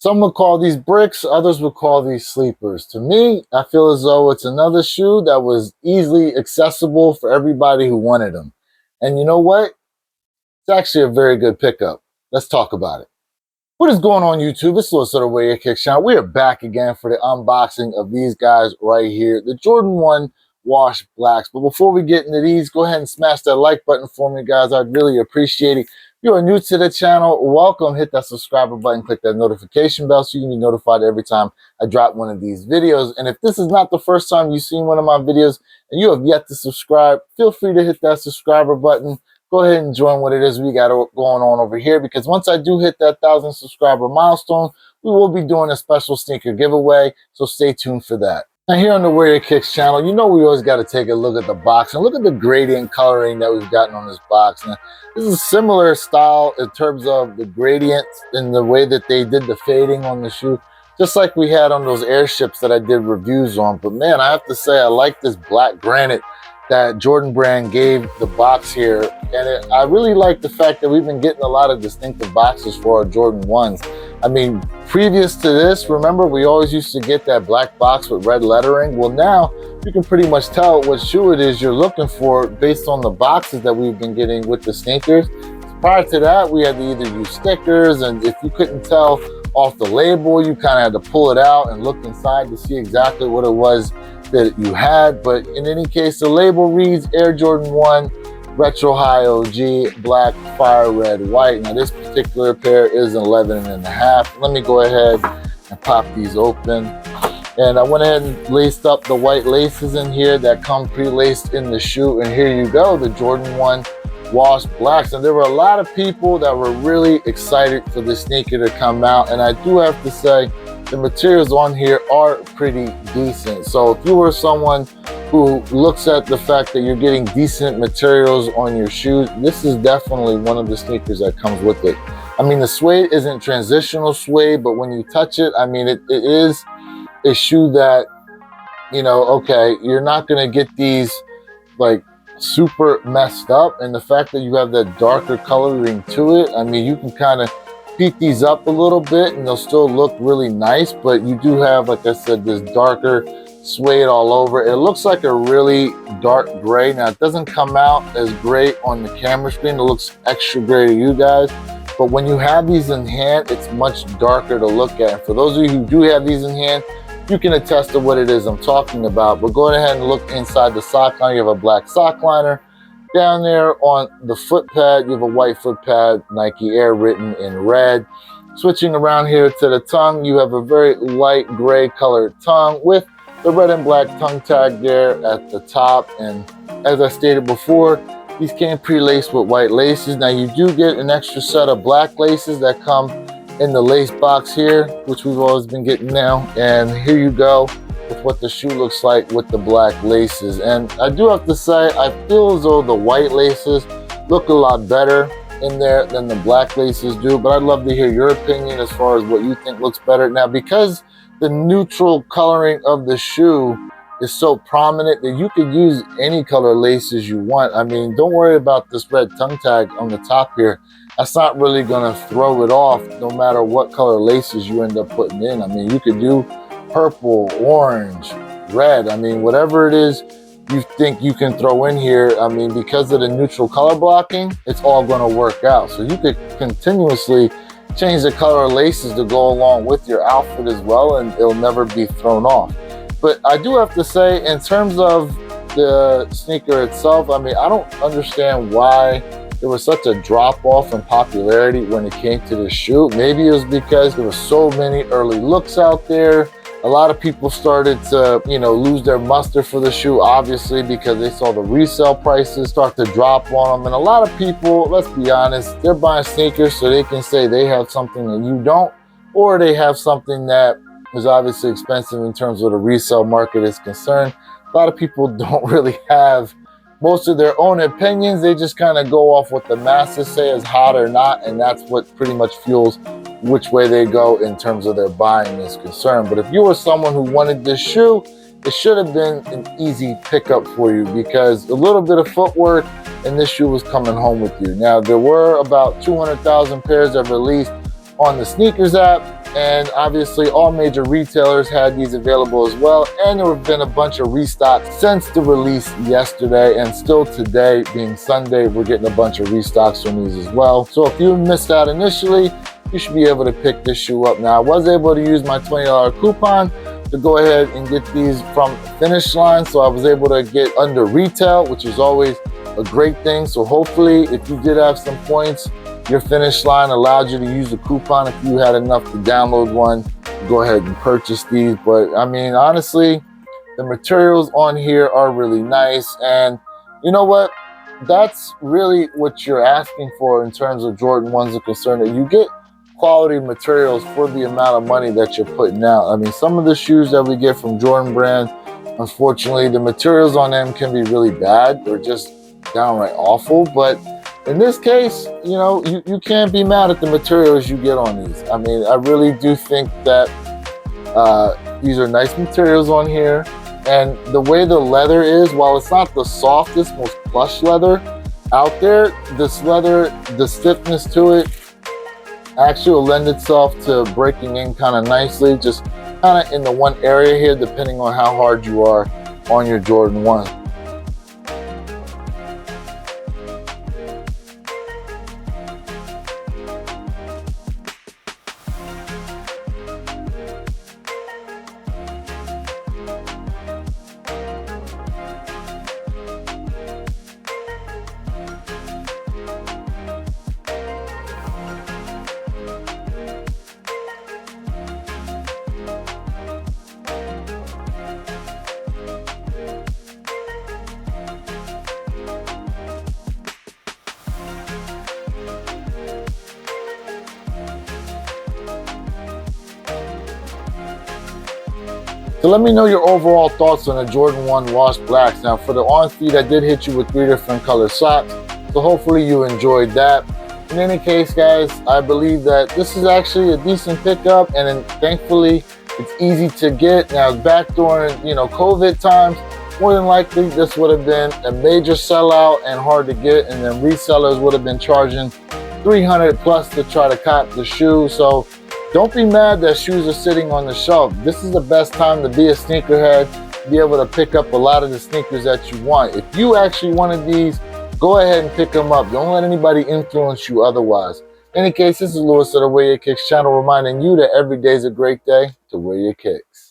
Some would call these bricks, others would call these sleepers. To me, I feel as though it's another shoe that was easily accessible for everybody who wanted them. And you know what? It's actually a very good pickup. Let's talk about it. What is going on, YouTube? It's Lewis of the Way Your Kicks channel. We are back again for the unboxing of these guys right here, the Jordan 1 Wash Blacks. But before we get into these, go ahead and smash that like button for me, guys. I'd really appreciate it. If you are new to the channel, welcome. Hit that subscriber button, click that notification bell so you can be notified every time I drop one of these videos. And if this is not the first time you've seen one of my videos and you have yet to subscribe, feel free to hit that subscriber button. Go ahead and join what it is we got going on over here, because once I do hit that 1,000 subscriber milestone, we will be doing a special sneaker giveaway, so stay tuned for that. Now here on the Wear Your Kicks channel, you know we always got to take a look at the box and look at the gradient coloring that we've gotten on this box. Now, this is a similar style in terms of the gradient and the way that they did the fading on the shoe, just like we had on those airships that I did reviews on. But man, I have to say I like this black granite that Jordan brand gave the box here, and I really like the fact that we've been getting a lot of distinctive boxes for our Jordan 1s. I mean, previous to this, remember, we always used to get that black box with red lettering. Well, now you can pretty much tell what shoe it is you're looking for based on the boxes that we've been getting with the sneakers. Prior to that, we had to either use stickers, and if you couldn't tell off the label, you kind of had to pull it out and look inside to see exactly what it was that you had. But in any case, the label reads Air Jordan 1 Retro High OG Black Fire Red White. Now this particular pair is 11.5. Let me go ahead and pop these open. And I went ahead and laced up the white laces in here that come pre-laced in the shoe. And here you go, the Jordan 1 Wash Blacks. And there were a lot of people that were really excited for this sneaker to come out. And I do have to say, the materials on here are pretty decent. So if you were someone who looks at the fact that you're getting decent materials on your shoes, this is definitely one of the sneakers that comes with it. I mean, the suede isn't transitional suede, but when you touch it, I mean, it is a shoe that, you know, okay, you're not going to get these like super messed up. And the fact that you have that darker coloring to it, I mean, you can kind of beat these up a little bit and they'll still look really nice, but you do have, like I said, this darker suede all over. It looks like a really dark gray. Now it doesn't come out as gray on the camera screen. It looks extra gray to you guys, but when you have these in hand, it's much darker to look at. And for those of you who do have these in hand, you can attest to what it is I'm talking about. But go ahead and look inside the sock liner. You have a black sock liner. Down there on the foot pad, you have a white foot pad, Nike Air written in red. Switching around here to the tongue, you have a very light gray colored tongue with the red and black tongue tag there at the top. And as I stated before, these came pre-laced with white laces. Now you do get an extra set of black laces that come in the lace box here, which we've always been getting now. And here you go with what the shoe looks like with the black laces. And I do have to say, I feel as though the white laces look a lot better in there than the black laces do, but I'd love to hear your opinion as far as what you think looks better. Now, because the neutral coloring of the shoe is so prominent that you could use any color laces you want. I mean, don't worry about this red tongue tag on the top here. That's not really gonna throw it off no matter what color laces you end up putting in. I mean, you could do purple, orange, red. I mean, whatever it is you think you can throw in here, I mean, because of the neutral color blocking, it's all going to work out. So you could continuously change the color laces to go along with your outfit as well, and it'll never be thrown off. But I do have to say, in terms of the sneaker itself, I mean, I don't understand why there was such a drop off in popularity when it came to this shoe. Maybe it was because there were so many early looks out there. A lot of people started to, you know, lose their muster for the shoe, obviously, because they saw the resale prices start to drop on them. And a lot of people, let's be honest, they're buying sneakers so they can say they have something that you don't, or they have something that is obviously expensive in terms of the resale market is concerned. A lot of people don't really have most of their own opinions. They just kind of go off what the masses say is hot or not, and that's what pretty much fuels which way they go in terms of their buying is concerned. But if you were someone who wanted this shoe, it should have been an easy pickup for you, because a little bit of footwork and this shoe was coming home with you. Now, there were about 200,000 pairs that released on the sneakers app, and obviously all major retailers had these available as well, and there have been a bunch of restocks since the release yesterday, and still today being Sunday we're getting a bunch of restocks on these as well. So if you missed out initially, you should be able to pick this shoe up now. I was able to use my $20 coupon to go ahead and get these from Finish Line, so I was able to get under retail, which is always a great thing. So hopefully if you did have some points, your Finish Line allowed you to use a coupon. If you had enough to download one, go ahead and purchase these. But I mean, honestly, the materials on here are really nice, and you know what, that's really what you're asking for in terms of Jordan 1s are concerned, that you get quality materials for the amount of money that you're putting out. I mean, some of the shoes that we get from Jordan brand, unfortunately the materials on them can be really bad or just downright awful, but in this case, you know, you can't be mad at the materials you get on these. I mean, I really do think that these are nice materials on here, and the way the leather is, while it's not the softest, most plush leather out there, this leather, the stiffness to it actually will lend itself to breaking in kind of nicely, just kind of in the one area here, depending on how hard you are on your Jordan 1. So let me know your overall thoughts on the Jordan 1 Wash Blacks. Now for the on feet, I did hit you with 3 different color socks, so hopefully you enjoyed that. In any case, guys, I believe that this is actually a decent pickup, and then thankfully it's easy to get. Now back during, you know, COVID times, more than likely this would have been a major sellout and hard to get, and then resellers would have been charging $300 plus to try to cop the shoe. So don't be mad that shoes are sitting on the shelf. This is the best time to be a sneakerhead, be able to pick up a lot of the sneakers that you want. If you actually wanted these, go ahead and pick them up. Don't let anybody influence you otherwise. In any case, this is Lewis of the Wear Your Kicks channel, reminding you that every day is a great day to wear your kicks.